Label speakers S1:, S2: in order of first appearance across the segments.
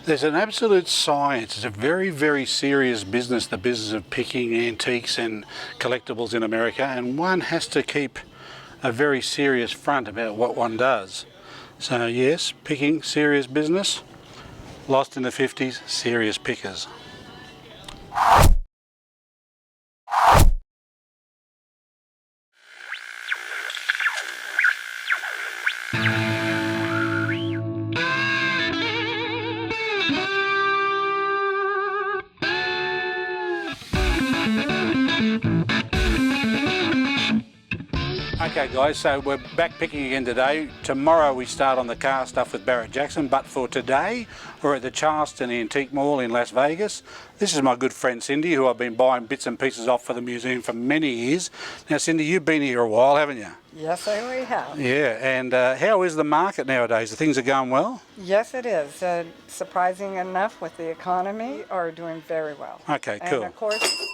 S1: There's an absolute science. It's a very, very serious business, the business of picking antiques and collectibles in America, and one has to keep a very serious front about what one does. So yes, picking, serious business. Lost in the 50s, serious pickers. Okay guys, so we're back picking again today. Tomorrow we start on the car stuff with Barrett Jackson, but for today we're at the Charleston Antique Mall in Las Vegas. This is my good friend Cindy, who I've been buying bits and pieces off for the museum for many years. Now Cindy, you've been here a while, haven't you?
S2: Yes, I really have.
S1: Yeah, and how is the market nowadays? The things are going well?
S2: Yes, it is. Surprising enough, with the economy, are doing very well.
S1: Okay, cool.
S2: And of course,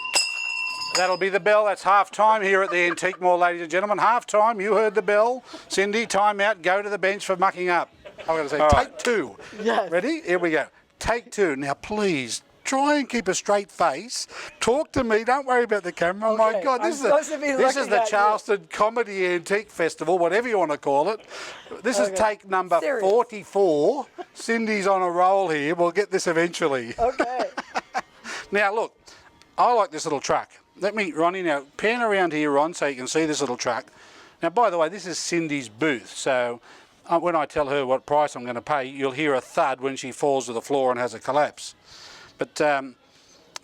S1: that'll be the bell. That's half time here at the Antique Mall, ladies and gentlemen. Half time, you heard the bell. Cindy, time out, go to the bench for mucking up. I'm going to say all take right. Two.
S2: Yes.
S1: Ready? Here we go. Take two. Now please, try and keep a straight face. Talk to me, don't worry about the camera. Okay. Oh my God, this is the Charleston Comedy Antique Festival, whatever you want to call it. This is take number 44. Cindy's on a roll here. We'll get this eventually.
S2: Okay.
S1: Now look, I like this little truck. Let me, Ronnie, now pan around here, Ron, so you can see this little truck. Now, by the way, this is Cindy's booth, so when I tell her what price I'm going to pay, you'll hear a thud when she falls to the floor and has a collapse. But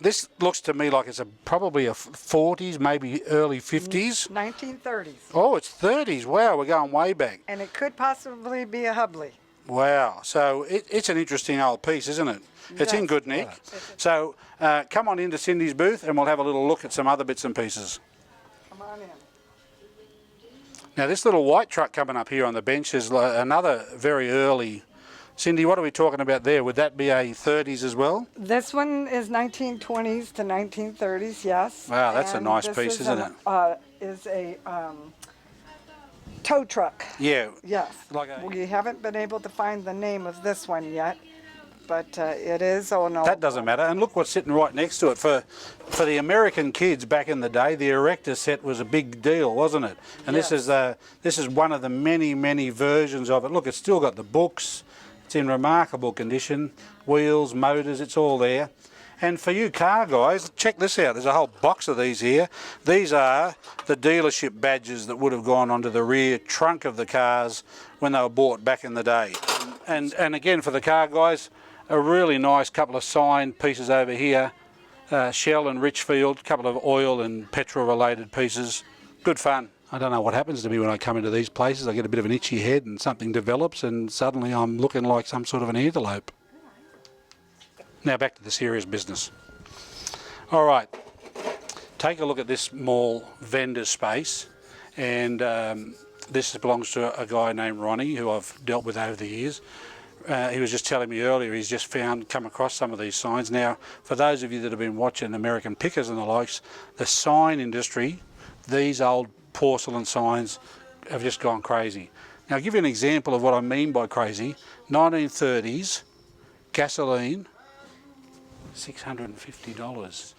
S1: this looks to me like it's probably a 40s, maybe early 50s.
S2: 1930s.
S1: Oh, it's 30s. Wow, we're going way back.
S2: And it could possibly be a Hubley.
S1: Wow, so it's an interesting old piece, isn't it? It's in good nick. So come on into Cindy's booth and we'll have a little look at some other bits and pieces.
S2: Come on in.
S1: Now this little white truck coming up here on the bench is another very early. Cindy, what are we talking about there? Would that be a 30s as well?
S2: This one is 1920s to 1930s, yes.
S1: Wow, that's a nice piece, isn't it?
S2: Is a tow truck.
S1: Yeah.
S2: Yes. We haven't been able to find the name of this one yet. But it is on old.
S1: That doesn't matter. And look what's sitting right next to it. For the American kids back in the day, the Erector set was a big deal, wasn't it? And yes. This is one of the many, many versions of it. Look, it's still got the books. It's in remarkable condition. Wheels, motors, it's all there. And for you car guys, check this out. There's a whole box of these here. These are the dealership badges that would have gone onto the rear trunk of the cars when they were bought back in the day. And again, for the car guys, a really nice couple of signed pieces over here. Shell and Richfield, a couple of oil and petrol related pieces. Good fun. I don't know what happens to me when I come into these places. I get a bit of an itchy head and something develops and suddenly I'm looking like some sort of an antelope. Now back to the serious business. All right, take a look at this mall vendor space, and this belongs to a guy named Ronnie who I've dealt with over the years. He was just telling me earlier he's just come across some of these signs. Now, for those of you that have been watching American Pickers and the likes, the sign industry, these old porcelain signs have just gone crazy. Now, I'll give you an example of what I mean by crazy. 1930s, gasoline, $650.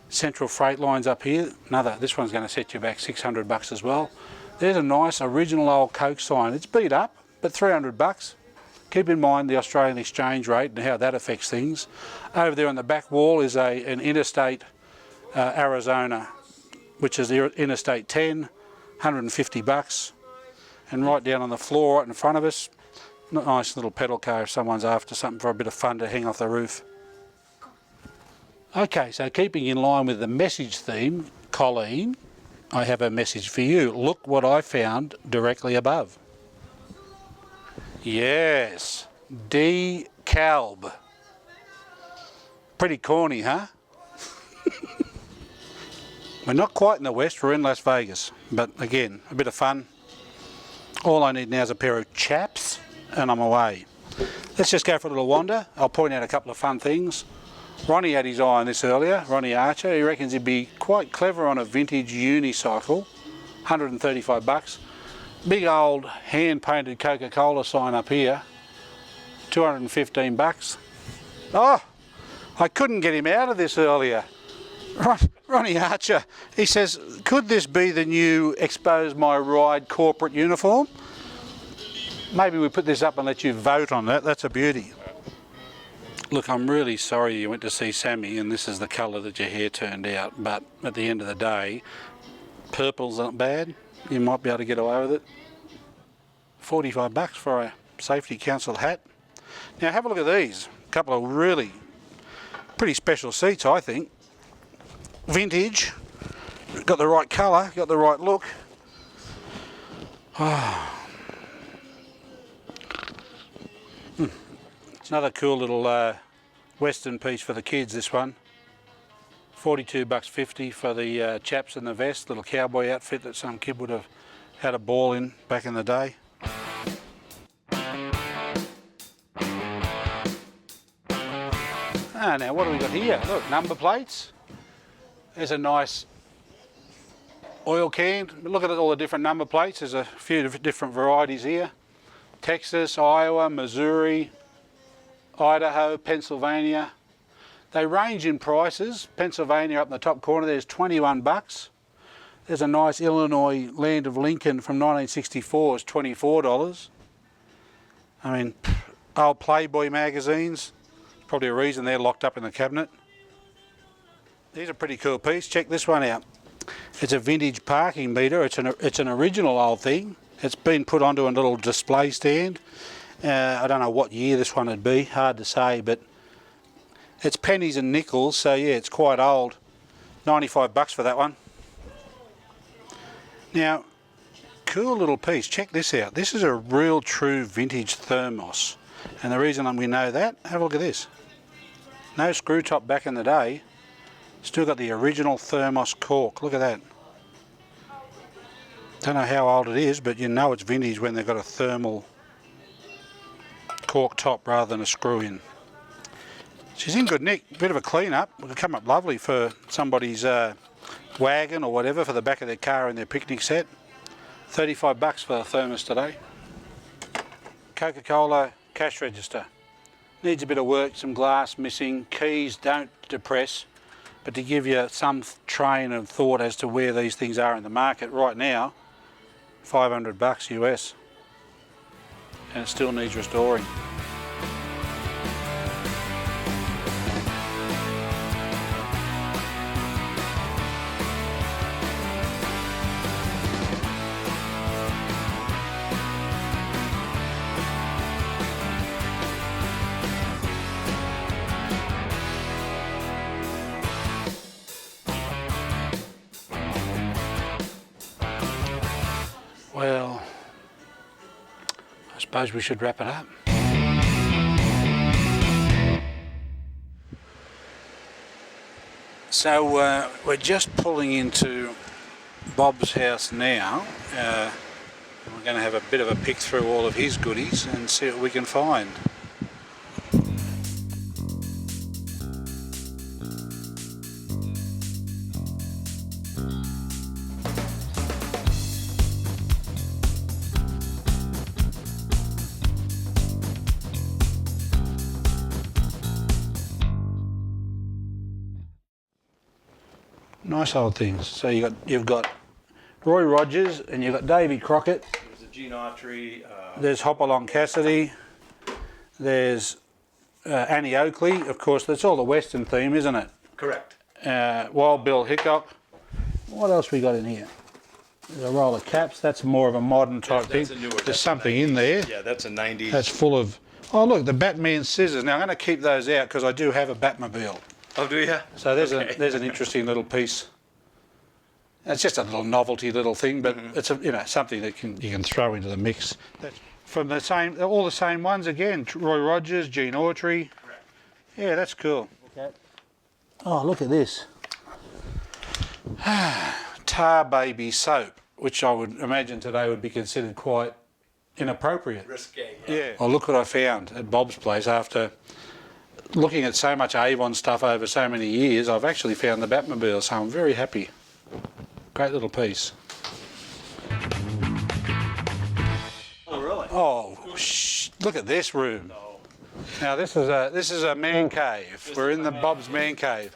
S1: Central Freight Lines up here, this one's going to set you back $600 as well. There's a nice original old Coke sign. It's beat up, but $300. Keep in mind the Australian exchange rate and how that affects things. Over there on the back wall is an Interstate Arizona, which is the Interstate 10, $150. And right down on the floor right in front of us, nice little pedal car if someone's after something for a bit of fun to hang off the roof. Okay, so keeping in line with the message theme, Colleen, I have a message for you. Look what I found directly above. Yes, DeKalb. Pretty corny, huh? We're not quite in the West, we're in Las Vegas. But again, a bit of fun. All I need now is a pair of chaps and I'm away. Let's just go for a little wander. I'll point out a couple of fun things. Ronnie had his eye on this earlier, Ronnie Archer. He reckons he'd be quite clever on a vintage unicycle, $135. Big old hand-painted Coca-Cola sign up here, $215. Oh, I couldn't get him out of this earlier. Ronnie Archer, he says, could this be the new Expose My Ride corporate uniform? Maybe we put this up and let you vote on that. That's a beauty. Look, I'm really sorry you went to see Sammy and this is the colour that your hair turned out, but at the end of the day, purple's not bad. You might be able to get away with it. $45 for a Safety Council hat. Now have a look at these. A couple of really pretty special seats, I think. Vintage. Got the right colour, got the right look. Oh. It's another cool little Western piece for the kids, this one. $42.50 for the chaps in the vest, little cowboy outfit that some kid would have had a ball in back in the day. Ah, now what do we got here? Look, number plates. There's a nice oil can. Look at all the different number plates. There's a few different varieties here. Texas, Iowa, Missouri, Idaho, Pennsylvania. They range in prices. Pennsylvania up in the top corner, there's $21. There's a nice Illinois Land of Lincoln from 1964, it's $24. I mean, old Playboy magazines, probably a reason they're locked up in the cabinet. Here's a pretty cool piece, check this one out. It's a vintage parking meter, it's an original old thing. It's been put onto a little display stand. I don't know what year this one would be, hard to say, but it's pennies and nickels, so yeah, it's quite old. $95 for that one. Now, cool little piece, check this out. This is a real true vintage thermos. And the reason we know that, have a look at this. No screw top back in the day. Still got the original thermos cork, look at that. Don't know how old it is, but you know it's vintage when they've got a thermal cork top rather than a screw in. She's in good nick, bit of a clean up. It'll come up lovely for somebody's wagon or whatever for the back of their car in their picnic set. $35 for the thermos today. Coca-Cola cash register. Needs a bit of work, some glass missing. Keys don't depress, but to give you some train of thought as to where these things are in the market right now, $500 US. And it still needs restoring. Well, I suppose we should wrap it up. So we're just pulling into Bob's house now. We're going to have a bit of a pick through all of his goodies and see what we can find. Nice old things. So you've got Roy Rogers and you've got Davy Crockett.
S3: There's a Gene Autry.
S1: There's Hopalong Cassidy. There's Annie Oakley. Of course, that's all the Western theme, isn't it?
S3: Correct.
S1: Wild Bill Hickok. What else we got in here? There's a roll of caps. That's more of a modern type thing.
S3: That's a newer.
S1: There's something in there.
S3: Yeah, that's a 90s.
S1: That's full of... Oh, look, the Batman scissors. Now, I'm going to keep those out because I do have a Batmobile.
S3: Oh, do you?
S1: So there's an interesting little piece. It's just a little novelty little thing, but it's something that you can throw into the mix. That's from all the same ones again. Roy Rogers, Gene Autry.
S3: Correct.
S1: Yeah, that's cool. Okay. Oh, look at this. Tar Baby soap, which I would imagine today would be considered quite inappropriate.
S3: Risque.
S1: Yeah. Oh, look what I found at Bob's place after looking at so much Avon stuff over so many years. I've actually found the Batmobile, so I'm very happy. Great little piece.
S3: Oh, really?
S1: Oh, look at this room.
S3: No.
S1: Now this is a man cave. We're in the Bob's man cave.